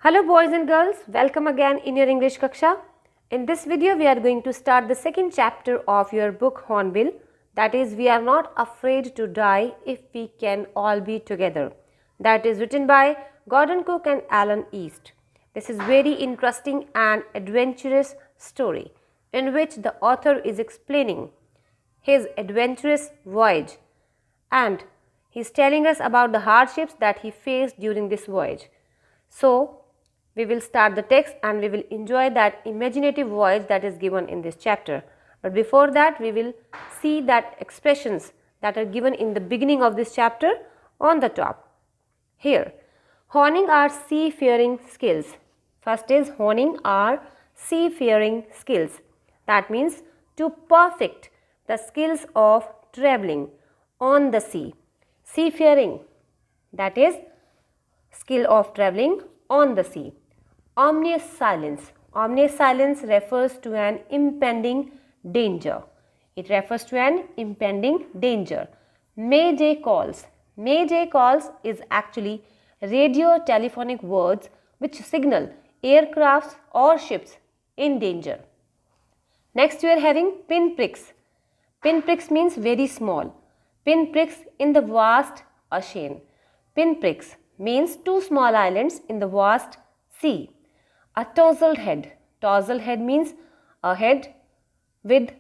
Hello boys and girls, welcome again in your English Kaksha. In this video we are going to start the second chapter of your book Hornbill, that is We Are Not Afraid to Die If We Can All Be Together. That is written by Gordon Cook and Alan East. This is very interesting and adventurous story in which the author is explaining his adventurous voyage and he is telling us about the hardships that he faced during this voyage. So, we will start the text and we will enjoy that imaginative voyage that is given in this chapter. But before that, we will see that expressions that are given in the beginning of this chapter on the top. Here, honing our seafaring skills. First is honing our seafaring skills. That means to perfect the skills of traveling on the sea. Seafaring, that is skill of traveling on the sea. Ominous silence. Ominous silence refers to an impending danger. It refers to an impending danger. Mayday calls. Mayday calls is actually radio telephonic words which signal aircrafts or ships in danger. Next we are having pinpricks. Pinpricks means very small. Pinpricks in the vast ocean. Pinpricks means two small islands in the vast sea. A tousled head. Tousled head means a head with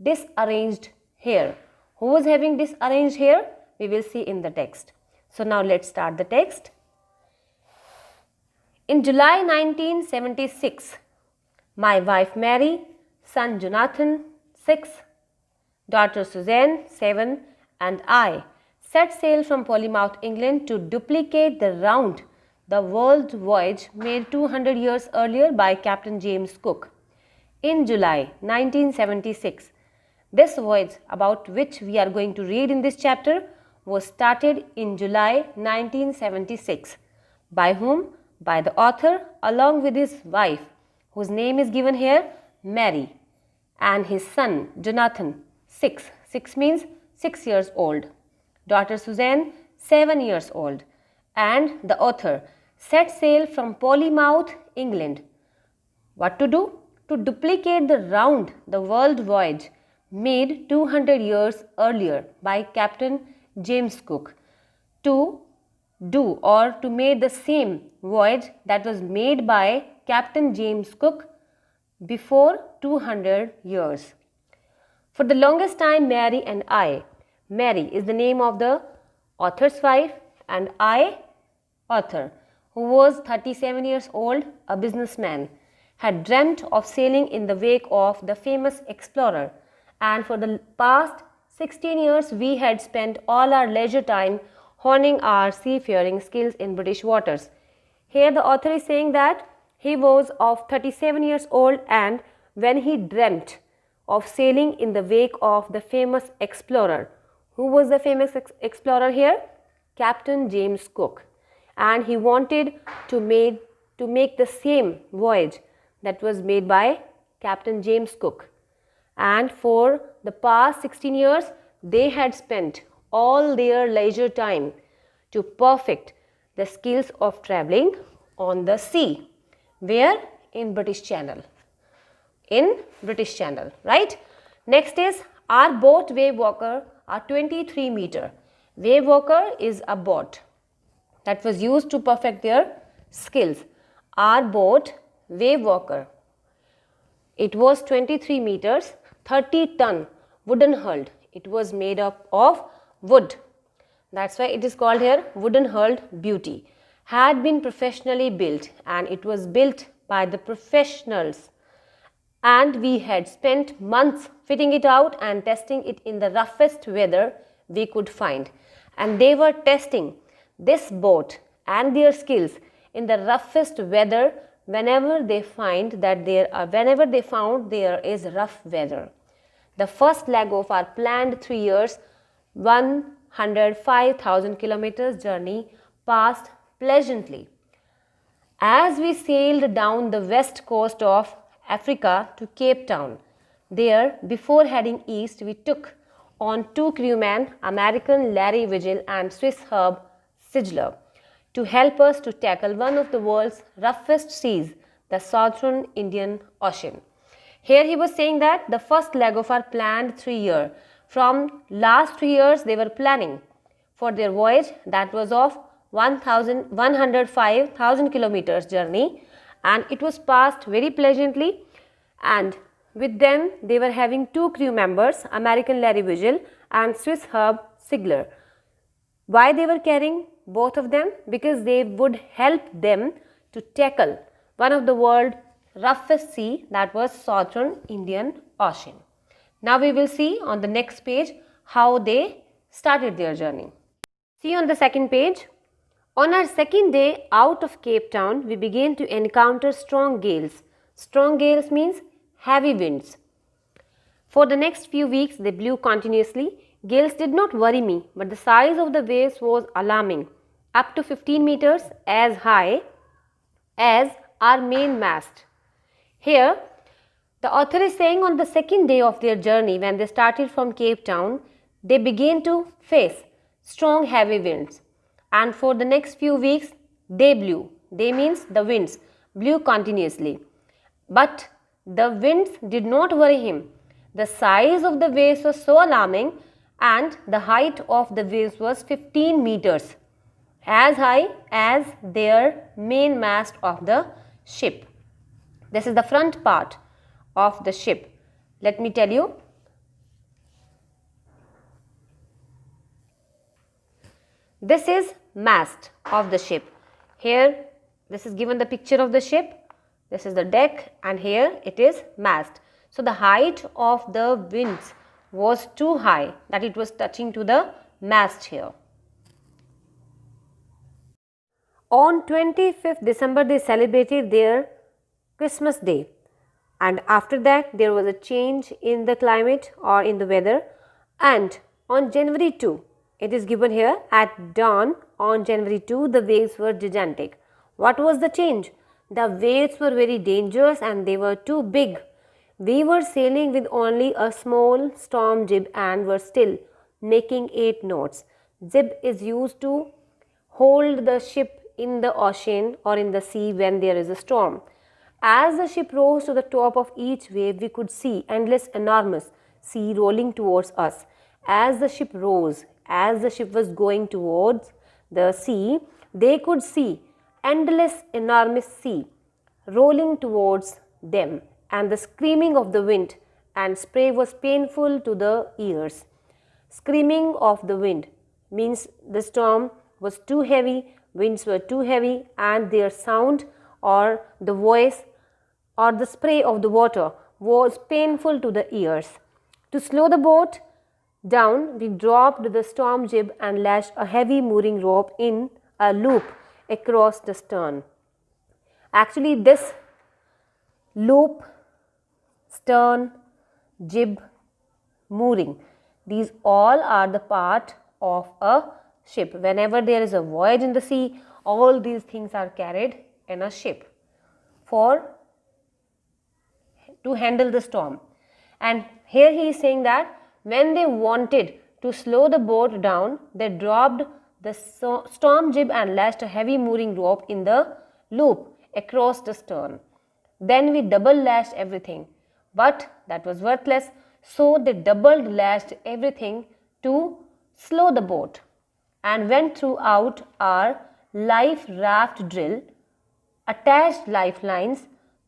disarranged hair. Who is having disarranged hair? We will see in the text. So now let's start the text. In July 1976, my wife Mary, son Jonathan, 6, daughter Suzanne, 7, and I set sail from Plymouth, England to duplicate the round-the-world voyage made 200 years earlier by Captain James Cook. In July 1976, this voyage about which we are going to read in this chapter was started in July 1976. By whom? By the author along with his wife, whose name is given here, Mary, and his son Jonathan, 6. 6 means 6 years old. Daughter Suzanne, 7 years old. And the author set sail from Plymouth, England. What to do? To duplicate the world voyage made 200 years earlier by Captain James Cook. To do or to make the same voyage that was made by Captain James Cook before 200 years. For the longest time, Mary and I, Mary is the name of the author's wife, and I, author, who was 37 years old, a businessman, had dreamt of sailing in the wake of the famous explorer, and for the past 16 years we had spent all our leisure time honing our seafaring skills in British waters. Here the author is saying that he was of 37 years old, and when he dreamt of sailing in the wake of the famous explorer. Who was the famous explorer here? Captain James Cook. And he wanted to make the same voyage that was made by Captain James Cook. And for the past 16 years, they had spent all their leisure time to perfect the skills of traveling on the sea. Where? In British Channel. In British Channel, right? Next is our boat wave walker, a 23 meter. Wave walker is a boat that was used to perfect their skills. Our boat wave walker, it was 23 meters, 30 ton wooden hulled. It was made up of wood. That's why it is called here wooden hulled beauty. Had been professionally built, and it was built by the professionals. And we had spent months fitting it out and testing it in the roughest weather we could find. And they were testing this boat and their skills in the roughest weather whenever they found there is rough weather. The first leg of our planned 3 years, 105,000 kilometers journey passed pleasantly. As we sailed down the west coast of Africa to Cape Town, there, before heading east, we took on 2 crewmen, American Larry Vigil and Swiss Herb Sigler. to help us to tackle one of the world's roughest seas, the Southern Indian Ocean. Here he was saying that the first leg of our planned 3 year, from last 3 years they were planning for their voyage that was of 105,000 kilometers journey, and it was passed very pleasantly, and with them they were having 2 crew members, American Larry Vigil and Swiss Herb Sigler. Why they were carrying both of them? Because they would help them to tackle one of the world's roughest sea, that was Southern Indian Ocean. Now we will see on the next page how they started their journey. See on the second page. On our second day out of Cape Town, we began to encounter strong gales. Strong gales means heavy winds. For the next few weeks, they blew continuously. Gales did not worry me, but the size of the waves was alarming, up to 15 meters, as high as our main mast. Here, the author is saying on the second day of their journey, when they started from Cape Town, they began to face strong heavy winds. And for the next few weeks, they blew. They means the winds blew continuously. But the winds did not worry him. The size of the waves was so alarming, and the height of the waves was 15 meters, as high as their main mast of the ship. This is the front part of the ship. Let me tell you. This is mast of the ship. Here, this is given the picture of the ship. This is the deck, and here it is mast. So the height of the winds was too high, that it was touching to the mast here. On 25th December, they celebrated their Christmas Day, and after that there was a change in the climate or in the weather, and on January 2, it is given here, at dawn on January 2, the waves were gigantic. What was the change? The waves were very dangerous and they were too big. We were sailing with only a small storm jib and were still making 8 knots. Jib is used to hold the ship in the ocean or in the sea when there is a storm. As the ship rose to the top of each wave, we could see endless, enormous sea rolling towards us. As the ship rose, as the ship was going towards the sea, they could see endless, enormous sea rolling towards them, and the screaming of the wind and spray was painful to the ears. Screaming of the wind means the storm was too heavy, winds were too heavy, and their sound or the voice or the spray of the water was painful to the ears. To slow the boat down, we dropped the storm jib and lashed a heavy mooring rope in a loop across the stern. Actually, this loop, stern, jib, mooring, these all are the part of a ship. Whenever there is a voyage in the sea, all these things are carried in a ship to handle the storm. And here he is saying that when they wanted to slow the boat down, they dropped the storm jib and lashed a heavy mooring rope in the loop across the stern. Then we double lashed everything, but that was worthless, so they double lashed everything to slow the boat and went throughout our life raft drill, attached lifelines,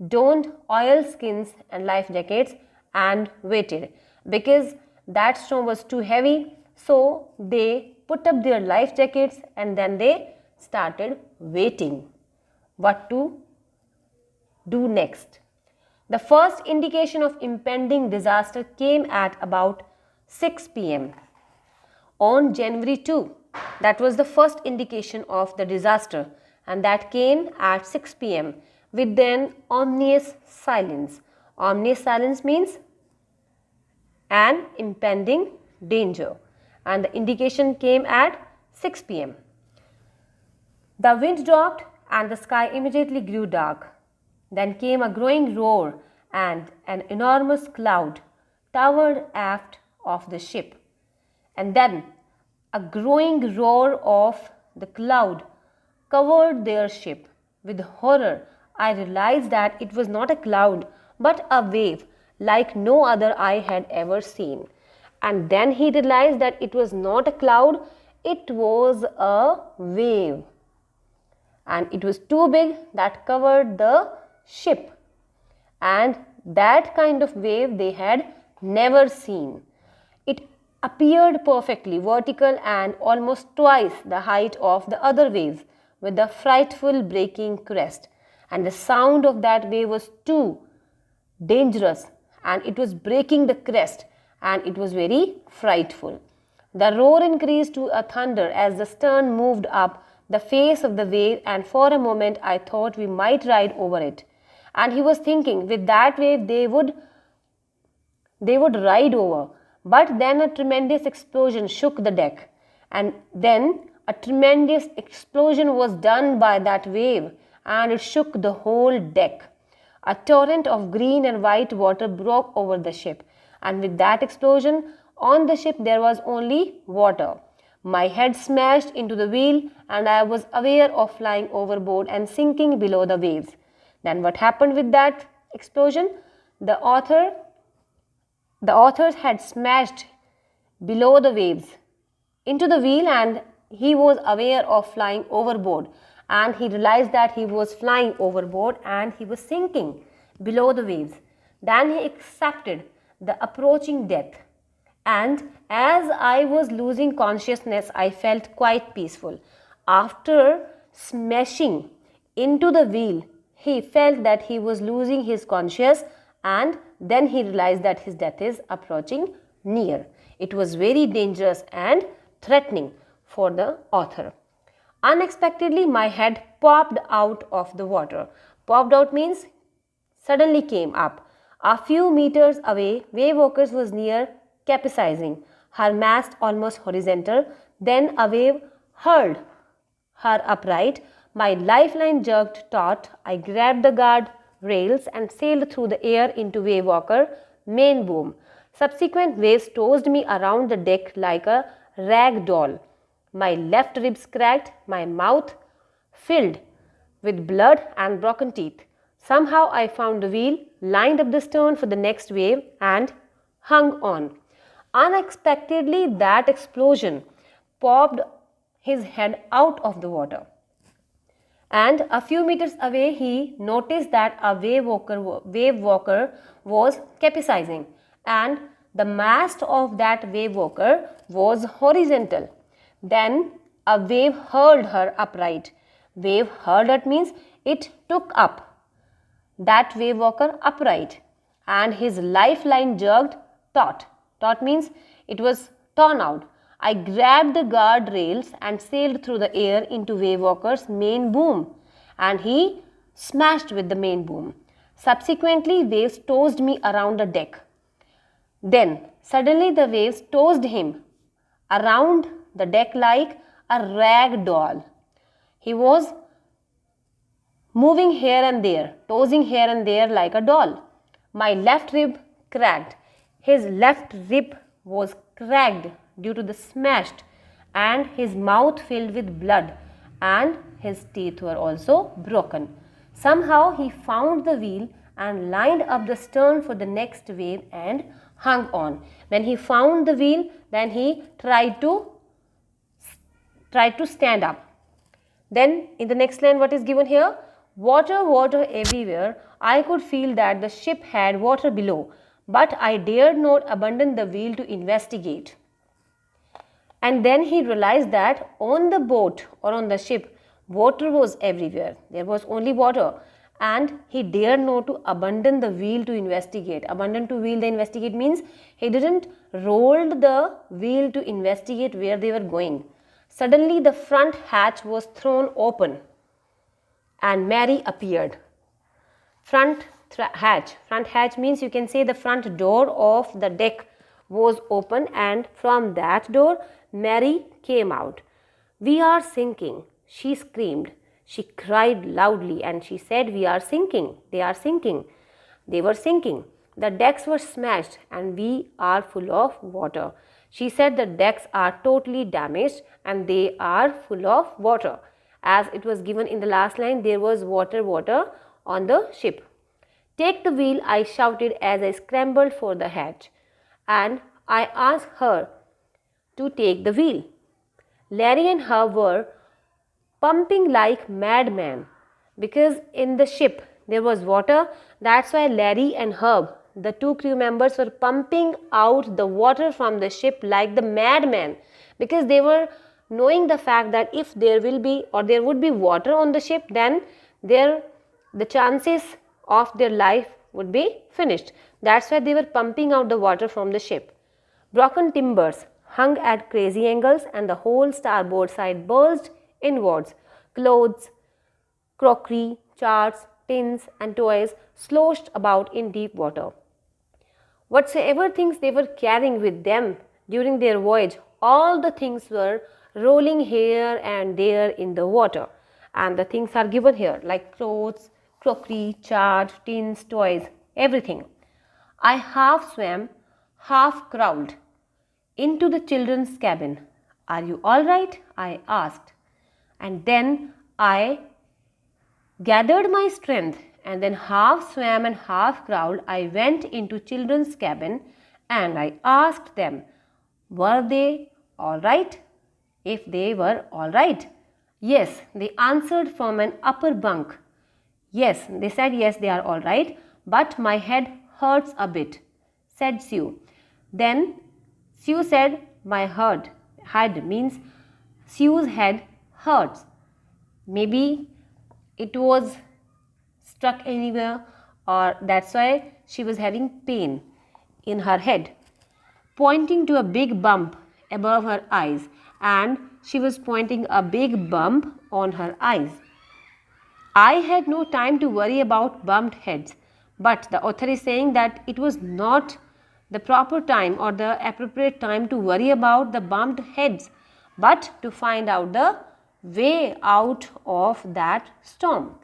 donned oilskins and life jackets, and waited. Because that storm was too heavy, so they put up their life jackets and then they started waiting what to do next. The first indication of impending disaster came at about 6 p.m. on January 2. That was the first indication of the disaster, and that came at 6 p.m. with an ominous silence. Ominous silence means an impending danger, and the indication came at 6 p.m. The wind dropped and the sky immediately grew dark. Then came a growing roar and an enormous cloud towered aft of the ship. And then a growing roar of the cloud covered their ship. With horror, I realized that it was not a cloud but a wave like no other I had ever seen. And then he realized that it was not a cloud, it was a wave. And it was too big that covered the ship. And that kind of wave they had never seen. It appeared perfectly vertical and almost twice the height of the other waves, with a frightful breaking crest. And the sound of that wave was too dangerous, and it was breaking the crest, and it was very frightful. The roar increased to a thunder as the stern moved up the face of the wave, and for a moment I thought we might ride over it. And he was thinking, with that wave they would ride over. But then a tremendous explosion shook the deck, and then a tremendous explosion was done by that wave, and it shook the whole deck. A torrent of green and white water broke over the ship, and with that explosion, on the ship there was only water. My head smashed into the wheel, and I was aware of flying overboard and sinking below the waves. Then what happened with that explosion? The authors had smashed below the waves into the wheel, and he was aware of flying overboard, and he realized that he was flying overboard and he was sinking below the waves. Then he accepted the approaching death, and as I was losing consciousness, I felt quite peaceful. After smashing into the wheel, he felt that he was losing his consciousness, and then he realized that his death is approaching near. It was very dangerous and threatening for the author. Unexpectedly, my head popped out of the water. Popped out means suddenly came up. A few meters away, Wave Walker was near capsizing, her mast almost horizontal. Then a wave hurled her upright. My lifeline jerked taut. I grabbed the guard rails and sailed through the air into Wave Walker main boom. Subsequent waves tossed me around the deck like a rag doll. My left ribs cracked, my mouth filled with blood and broken teeth. Somehow I found the wheel, lined up the stern for the next wave, and hung on. Unexpectedly, that explosion popped his head out of the water. And a few meters away, he noticed that a wave walker was capsizing, and the mast of that wave walker was horizontal. Then a wave hurled her upright. Wave hurled it means it took up that wave walker upright, and his lifeline jerked taut. Taut means it was torn out. I grabbed the guard rails and sailed through the air into Wave Walker's main boom, and he smashed with the main boom. Subsequently, waves tossed me around the deck. Then suddenly the waves tossed him around the deck like a rag doll. He was moving here and there, tossing here and there like a doll. My left rib cracked. His left rib was cracked due to the smashed, and his mouth filled with blood, and his teeth were also broken. Somehow he found the wheel and lined up the stern for the next wave and hung on. When he found the wheel, then he tried to stand up. Then in the next line, what is given here? Water, water everywhere. I could feel that the ship had water below, but I dared not abandon the wheel to investigate. And then he realized that on the boat or on the ship, water was everywhere. There was only water, and he dared not to abandon the wheel to investigate. Abandon to wheel the investigate means he didn't roll the wheel to investigate where they were going. Suddenly the front hatch was thrown open and Mary appeared. Front hatch means you can say the front door of the deck was open, and from that door Mary came out. "We are sinking," she screamed. She cried loudly and she said, "We are sinking. They are sinking." They were sinking. The decks were smashed and we are full of water. She said the decks are totally damaged and they are full of water. as it was given in the last line, there was water on the ship. Take the wheel, I shouted as I scrambled for the hatch, and I asked her to take the wheel. Larry and Herb were pumping like madmen because in the ship there was water. That's why Larry and Herb, the two crew members, were pumping out the water from the ship like the madmen, because they were knowing the fact that if there will be or there would be water on the ship, then the chances of their life would be finished. That's why they were pumping out the water from the ship. Broken timbers hung at crazy angles and the whole starboard side bulged inwards. Clothes, crockery, charts, tins and toys sloshed about in deep water. Whatsoever things they were carrying with them during their voyage, all the things were rolling here and there in the water. And the things are given here like clothes, crockery, charts, tins, toys, everything. I half swam, half crawled into the children's cabin. Are you all right? I asked. And then I gathered my strength and then half swam and half crawled. I went into children's cabin and I asked them, were they all right? If they were all right. Yes, they answered from an upper bunk. Yes, they said yes, they are all right, but my head hurts a bit, said Sue. Then Sue said, my head means Sue's head hurts. Maybe it was struck anywhere, or that's why she was having pain in her head, pointing to a big bump above her eyes, and she was pointing a big bump on her eyes. I had no time to worry about bumped heads, but the author is saying that it was not the proper time or the appropriate time to worry about the bumped heads, but to find out the way out of that storm.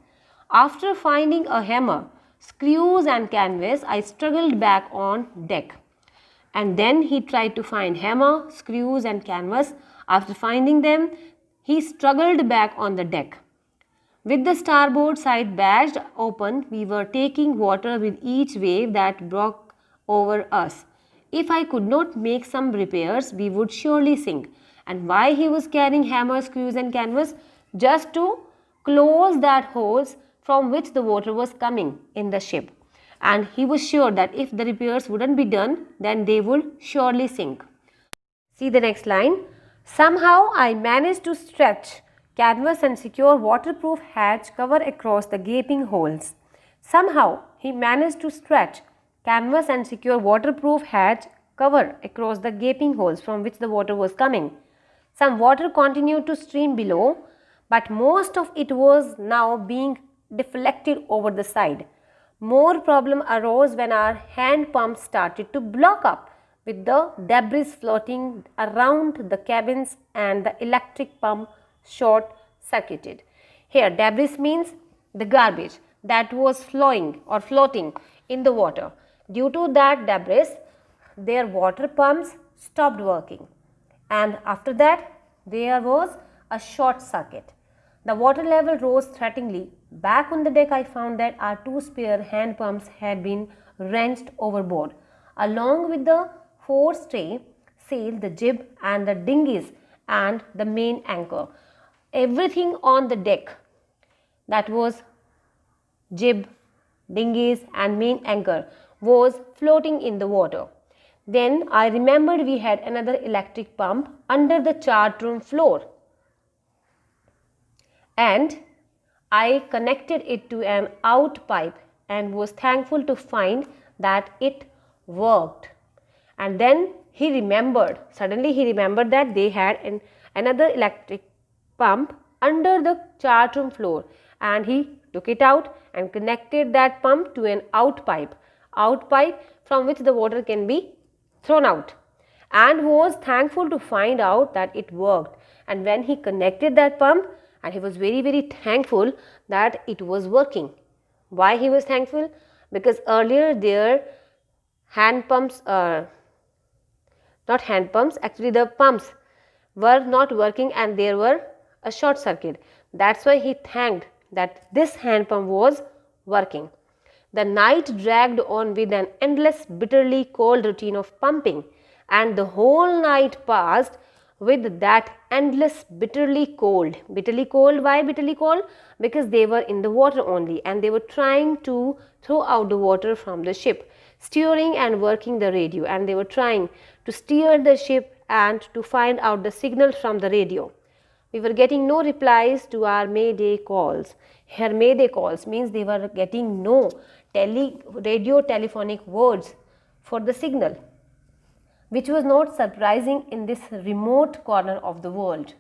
After finding a hammer, screws and canvas, I struggled back on deck. And then he tried to find hammer, screws and canvas. After finding them, he struggled back on the deck. With the starboard side bashed open, we were taking water with each wave that broke over us. If I could not make some repairs, we would surely sink. And why he was carrying hammer, screws and canvas? Just to close that holes from which the water was coming in the ship. And he was sure that if the repairs wouldn't be done, then they would surely sink. See the next line. Somehow I managed to stretch canvas and secure waterproof hatch cover across the gaping holes. Somehow he managed to stretch canvas and secure waterproof hatch cover across the gaping holes from which the water was coming. Some water continued to stream below, but most of it was now being deflected over the side. More problem arose when our hand pumps started to block up with the debris floating around the cabins and the electric pump short circuited. Here debris means the garbage that was flowing or floating in the water. Due to that debris, their water pumps stopped working, and after that there was a short circuit. The water level rose threateningly. Back on the deck I found that our two spare hand pumps had been wrenched overboard, along with the forestay sail, the jib and the dinghies and the main anchor. Everything on the deck, that was jib, dinghies and main anchor, was floating in the water. Then I remembered we had another electric pump under the chart room floor, and I connected it to an out pipe and was thankful to find that it worked. And then suddenly he remembered that they had another electric pump under the chart room floor, and he took it out and connected that pump to an out pipe from which the water can be thrown out, and was thankful to find out that it worked. And when he connected that pump, and he was very, very thankful that it was working. Why he was thankful? Because earlier their the pumps were not working and there were a short circuit. That's why he thanked that this hand pump was working. The night dragged on with an endless, bitterly cold routine of pumping, and the whole night passed with that endless, bitterly cold. Bitterly cold, why bitterly cold? Because they were in the water only and they were trying to throw out the water from the ship, steering and working the radio, and they were trying to steer the ship and to find out the signal from the radio. We were getting no replies to our Mayday calls. Here Mayday calls means they were getting no radio telephonic words for the signal, which was not surprising in this remote corner of the world.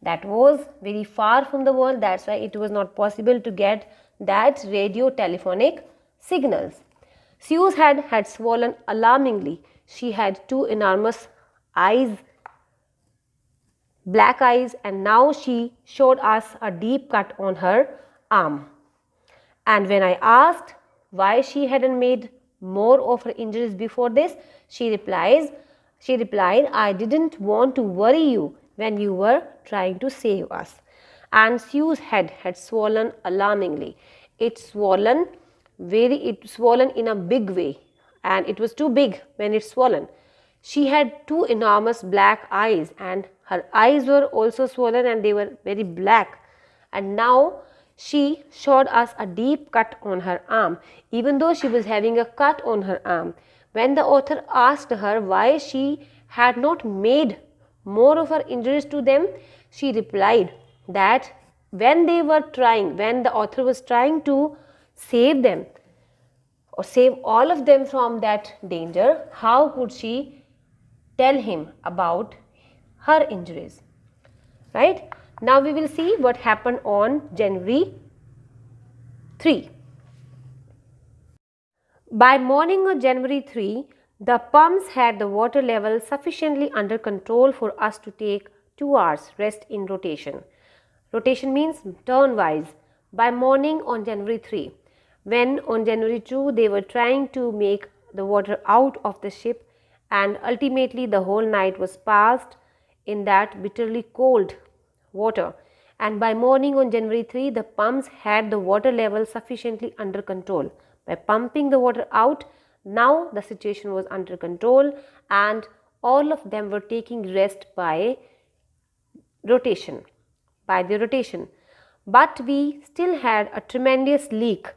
That was very far from the world, that's why it was not possible to get that radio telephonic signals. Sue's head had swollen alarmingly. She had two enormous eyes, black eyes, and now she showed us a deep cut on her arm. And when I asked why she hadn't made more of her injuries before this, she replied, I didn't want to worry you when you were trying to save us. And Sue's head had swollen alarmingly. It swollen in a big way, and it was too big when it swollen. She had two enormous black eyes, and her eyes were also swollen and they were very black. And now she showed us a deep cut on her arm, even though she was having a cut on her arm. When the author asked her why she had not made more of her injuries to them, she replied that when the author was trying to save them or save all of them from that danger, how could she tell him about her injuries? Right? Now we will see what happened on January 3. By morning of January 3, the pumps had the water level sufficiently under control for us to take 2 hours rest in rotation. Rotation means turn-wise. By morning on January 3, when on January 2 they were trying to make the water out of the ship, and ultimately the whole night was passed in that bitterly cold water, and by morning on January 3 the pumps had the water level sufficiently under control. By pumping the water out, now the situation was under control and all of them were taking rest by the rotation. But we still had a tremendous leak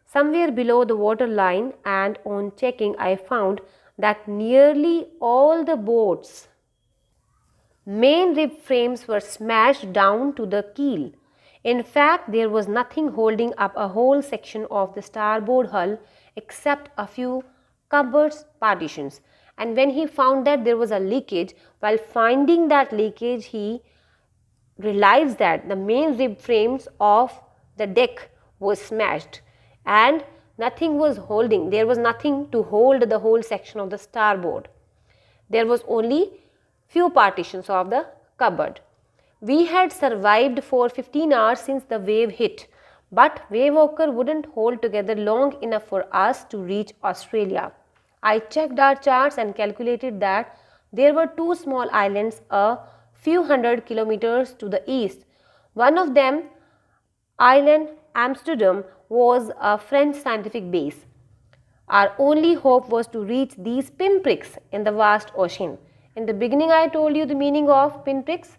somewhere below the water line, and on checking I found that nearly all the boats' main rib frames were smashed down to the keel. In fact, there was nothing holding up a whole section of the starboard hull except a few cupboard partitions. And when he found that there was a leakage, while finding that leakage, he realized that the main rib frames of the deck was smashed and nothing was holding. There was nothing to hold the whole section of the starboard. There was only few partitions of the cupboard. We had survived for 15 hours since the wave hit, but Wave Walker wouldn't hold together long enough for us to reach Australia. I checked our charts and calculated that there were 2 small islands a few hundred kilometers to the east. One of them, Island Amsterdam, was a French scientific base. Our only hope was to reach these pinpricks in the vast ocean. In the beginning I told you the meaning of pinpricks.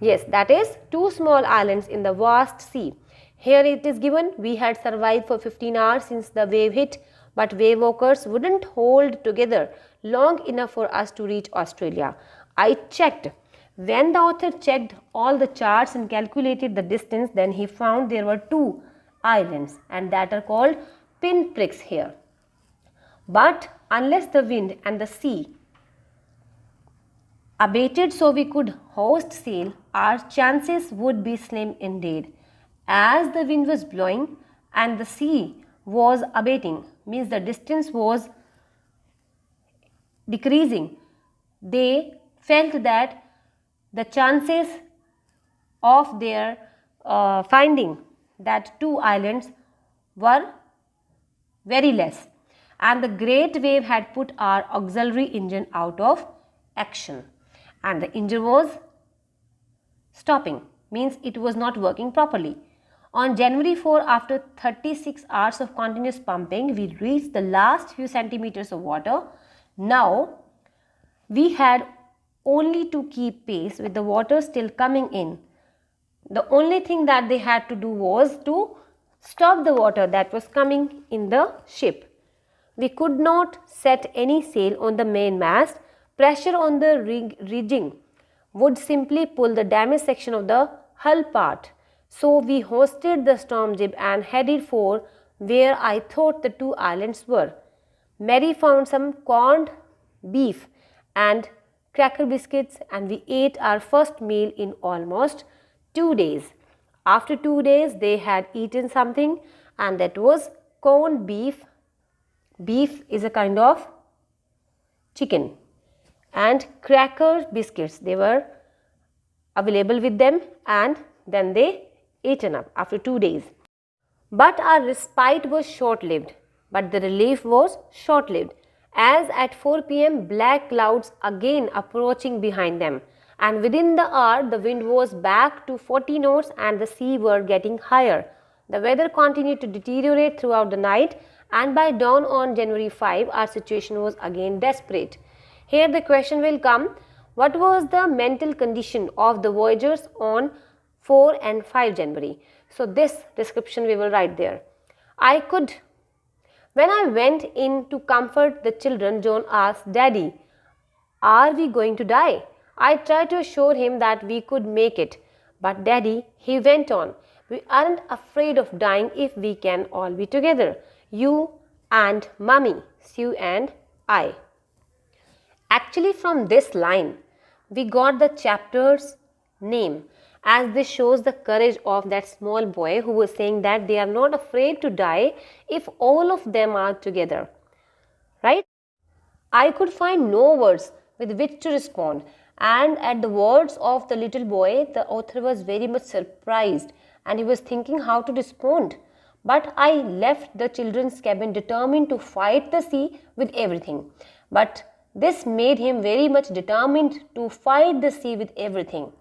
Yes, that is 2 small islands in the vast sea. Here it is given, we had survived for 15 hours since the wave hit, but wave walkers wouldn't hold together long enough for us to reach Australia. I checked. When the author checked all the charts and calculated the distance, then he found there were 2 islands and that are called pinpricks here. But unless the wind and the sea abated so we could hoist sail, our chances would be slim indeed. As the wind was blowing and the sea was abating, means the distance was decreasing, they felt that the chances of their finding that 2 islands were very less, and the great wave had put our auxiliary engine out of action and the engine was stopping. means it was not working properly. On January 4, after 36 hours of continuous pumping, we reached the last few centimeters of water. Now, we had only to keep pace with the water still coming in. The only thing that they had to do was to stop the water that was coming in the ship. We could not set any sail on the mainmast. Pressure on the rigging would simply pull the damaged section of the hull part. So we hoisted the storm jib and headed for where I thought the two islands were. Mary found some corned beef and cracker biscuits, and we ate our first meal in almost 2 days. After 2 days, they had eaten something, and that was corned beef. Beef is a kind of chicken, and cracker biscuits. They were available with them, and then they eaten up after 2 days. But our respite was short-lived, but the relief was short-lived, as at 4 p.m. black clouds again approaching behind them, and within the hour the wind was back to 40 knots and the sea were getting higher. The weather continued to deteriorate throughout the night, and by dawn on January 5, our situation was again desperate. Here the question will come, what was the mental condition of the voyagers on 4 and 5 January? So this description we will write there. When I went in to comfort the children, John asked, Daddy, are we going to die? I tried to assure him that we could make it. But Daddy, he went on, we aren't afraid of dying if we can all be together. You and Mummy, Sue and I. Actually, from this line, we got the chapter's name, as this shows the courage of that small boy who was saying that they are not afraid to die if all of them are together. Right? I could find no words with which to respond, and at the words of the little boy, the author was very much surprised and he was thinking how to respond. But I left the children's cabin determined to fight the sea with everything. But this made him very much determined to fight the sea with everything.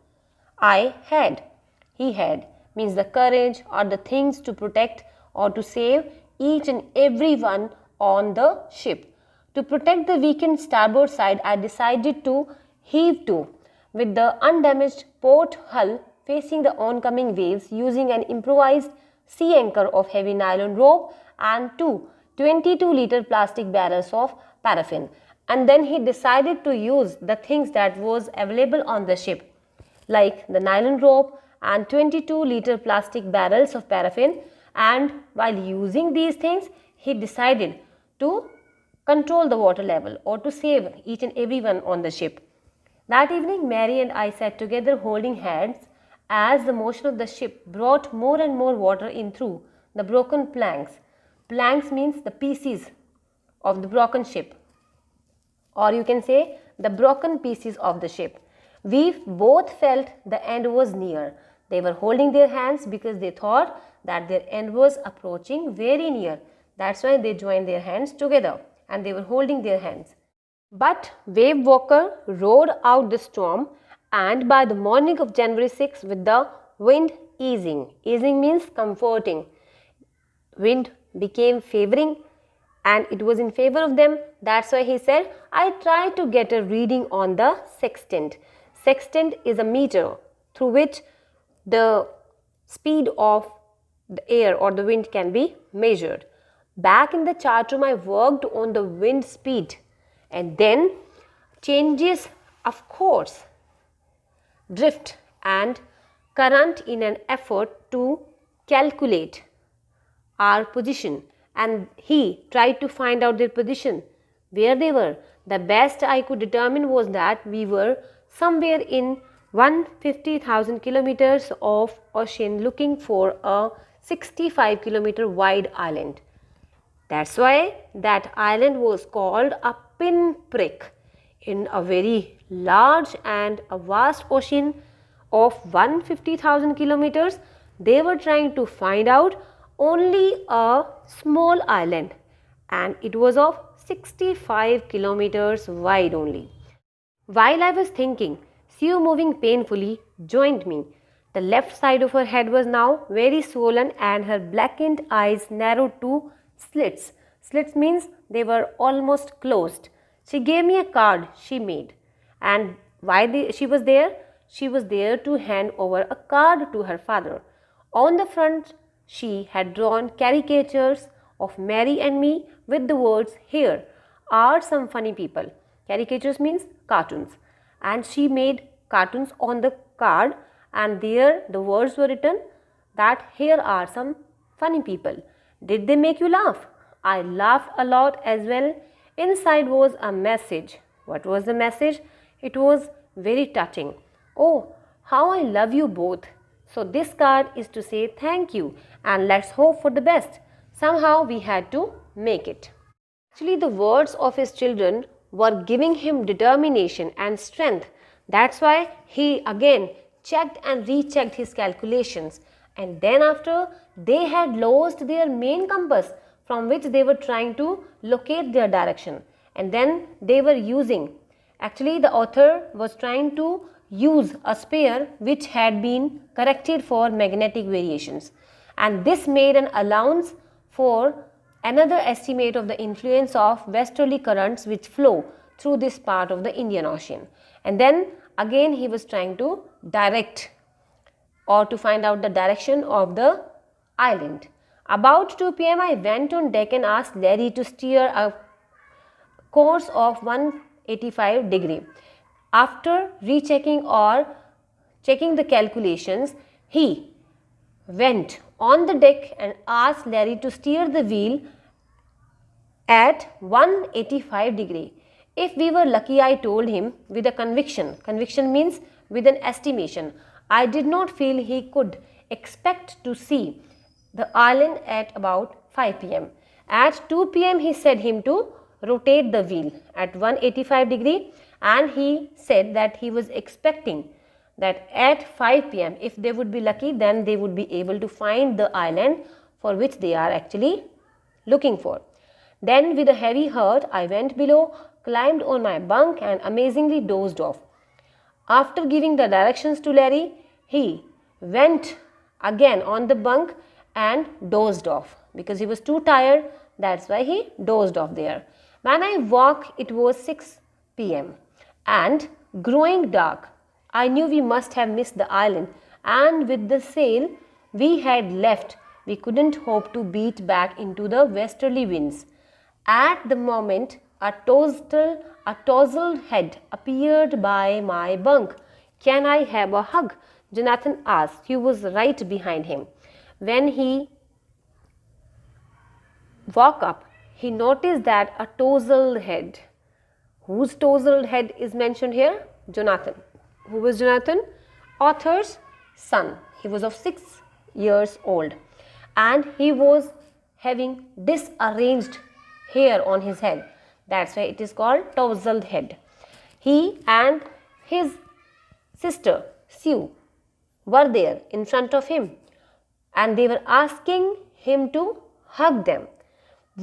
He had, means the courage or the things to protect or to save each and every one on the ship. To protect the weakened starboard side, I decided to heave to with the undamaged port hull facing the oncoming waves using an improvised sea anchor of heavy nylon rope and two 22-liter plastic barrels of paraffin. And then he decided to use the things that was available on the ship, like the nylon rope and 22-liter plastic barrels of paraffin, and while using these things, he decided to control the water level or to save each and everyone on the ship. That evening, Mary and I sat together holding hands as the motion of the ship brought more and more water in through the broken planks. Planks means the pieces of the broken ship, or you can say the broken pieces of the ship. We both felt the end was near. They were holding their hands because they thought that their end was approaching very near. That's why they joined their hands together and they were holding their hands. But Wave Walker rode out the storm, and by the morning of January 6, with the wind easing means comforting, wind became favoring and it was in favor of them. That's why he said, I tried to get a reading on the sextant. Sextant is a meter through which the speed of the air or the wind can be measured. Back in the chart room, I worked on the wind speed and then changes of course, drift and current in an effort to calculate our position, and he tried to find out their position, where they were. The best I could determine was that we were somewhere in 150,000 kilometers of ocean looking for a 65 kilometer wide island. That's why that island was called a pinprick in a very large and a vast ocean of 150,000 kilometers. They were trying to find out only a small island, and it was of 65 kilometers wide only. While I was thinking, Sue, moving painfully, joined me. The left side of her head was now very swollen and her blackened eyes narrowed to slits. Slits means they were almost closed. She gave me a card she made. And she was there? She was there to hand over a card to her father. On the front, she had drawn caricatures of Mary and me with the words, "Here are some funny people." Caricatures means cartoons. And she made cartoons on the card, and there the words were written that here are some funny people. Did they make you laugh? I laughed a lot as well. Inside was a message. What was the message? It was very touching. "Oh, how I love you both." So this card is to say thank you and let's hope for the best. Somehow we had to make it. Actually, the words of his children were giving him determination and strength. That's why he again checked and rechecked his calculations. And then after they had lost their main compass from which they were trying to locate their direction. And then they were using, actually the author was trying to use a sphere which had been corrected for magnetic variations. And this made an allowance for another estimate of the influence of westerly currents which flow through this part of the Indian Ocean. And then again he was trying to direct or to find out the direction of the island. About 2 p.m. I went on deck and asked Larry to steer a course of 185 degree. After rechecking or checking the calculations, he went on the deck and asked Larry to steer the wheel at 185 degree. If we were lucky, I told him with a conviction. Conviction means with an estimation. I did not feel he could expect to see the island at about 5 p.m. At 2 p.m. he said him to rotate the wheel at 185 degree, and he said that he was expecting that at 5 p.m. if they would be lucky, then they would be able to find the island for which they are actually looking for. Then with a heavy heart I went below, climbed on my bunk and amazingly dozed off. After giving the directions to Larry, he went again on the bunk and dozed off because he was too tired. That's why he dozed off there. When I woke, it was 6 p.m. and growing dark. I knew we must have missed the island, and with the sail we had left, we couldn't hope to beat back into the westerly winds. At the moment, a tousled head appeared by my bunk. "Can I have a hug?" Jonathan asked. He was right behind him. When he woke up, he noticed that a tousled head. Whose tousled head is mentioned here? Jonathan. Who was Jonathan? Author's son. He was of 6 years old and he was having disarranged hair on his head. That's why it is called tousled head. He and his sister Sue were there in front of him and they were asking him to hug them.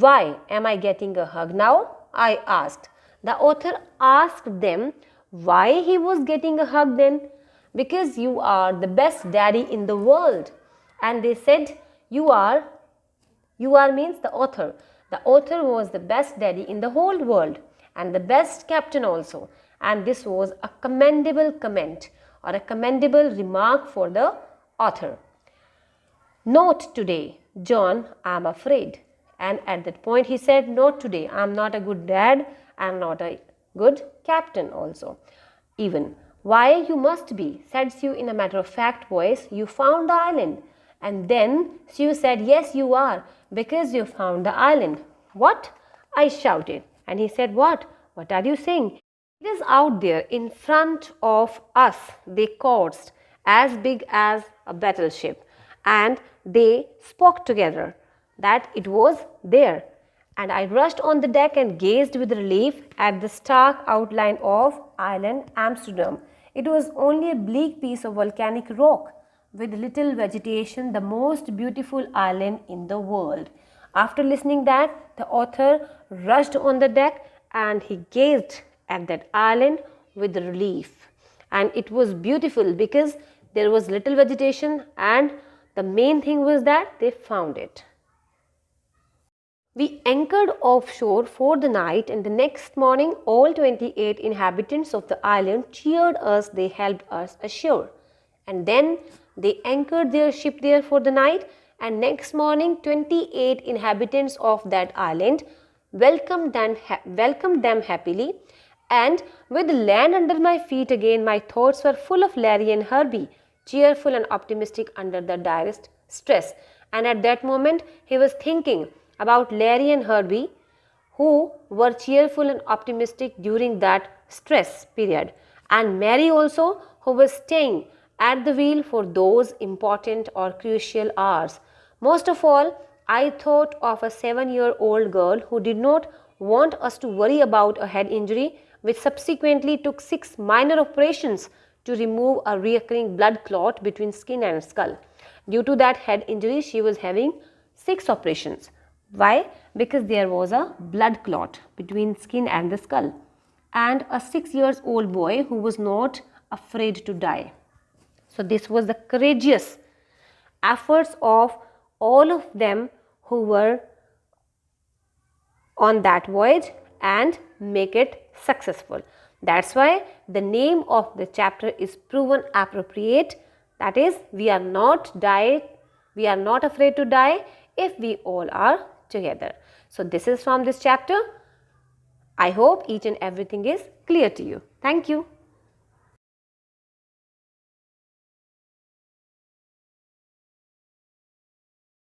"Why am I getting a hug now?" I asked. The author asked them why he was getting a hug then. "Because you are the best daddy in the world." And they said, you are means the author. The author was the best daddy in the whole world and the best captain also. And this was a commendable comment or a commendable remark for the author. "Not today, John, I'm afraid." And at that point he said, "Not today, I'm not a good dad, I'm not a good captain also." Even. "Why, you must be," said Sue in a matter-of-fact voice. "You found the island." And then Sue said, "Yes, you are, because you found the island." "What?" I shouted. And he said, "What? What are you saying?" "It is out there in front of us," they coursed, "as big as a battleship." And they spoke together that it was there. And I rushed on the deck and gazed with relief at the stark outline of island Amsterdam. It was only a bleak piece of volcanic rock with little vegetation, the most beautiful island in the world. After listening that, the author rushed on the deck and he gazed at that island with relief. And it was beautiful because There was little vegetation, and the main thing was that they found it. We anchored offshore for the night, and the next morning all 28 inhabitants of the island cheered us. They helped us ashore. And then they anchored their ship there for the night, and next morning 28 inhabitants of that island welcomed them happily. And with land under my feet again, my thoughts were full of Larry and Herbie, cheerful and optimistic under the direst stress. And at that moment he was thinking about Larry and Herbie, who were cheerful and optimistic during that stress period, and Mary also, who was staying at the wheel for those important or crucial hours. Most of all, I thought of a 7-year-old girl who did not want us to worry about a head injury, which subsequently took 6 minor operations to remove a recurring blood clot between skin and skull. Due to that head injury, she was having 6 operations. Why? Because there was a blood clot between skin and the skull. And a 6-year-old boy who was not afraid to die. So this was the courageous efforts of all of them who were on that voyage and make it successful. That's why the name of the chapter is proven appropriate. That is, we are not afraid to die if we all are together. So this is from this chapter. I hope each and everything is clear to you. Thank you.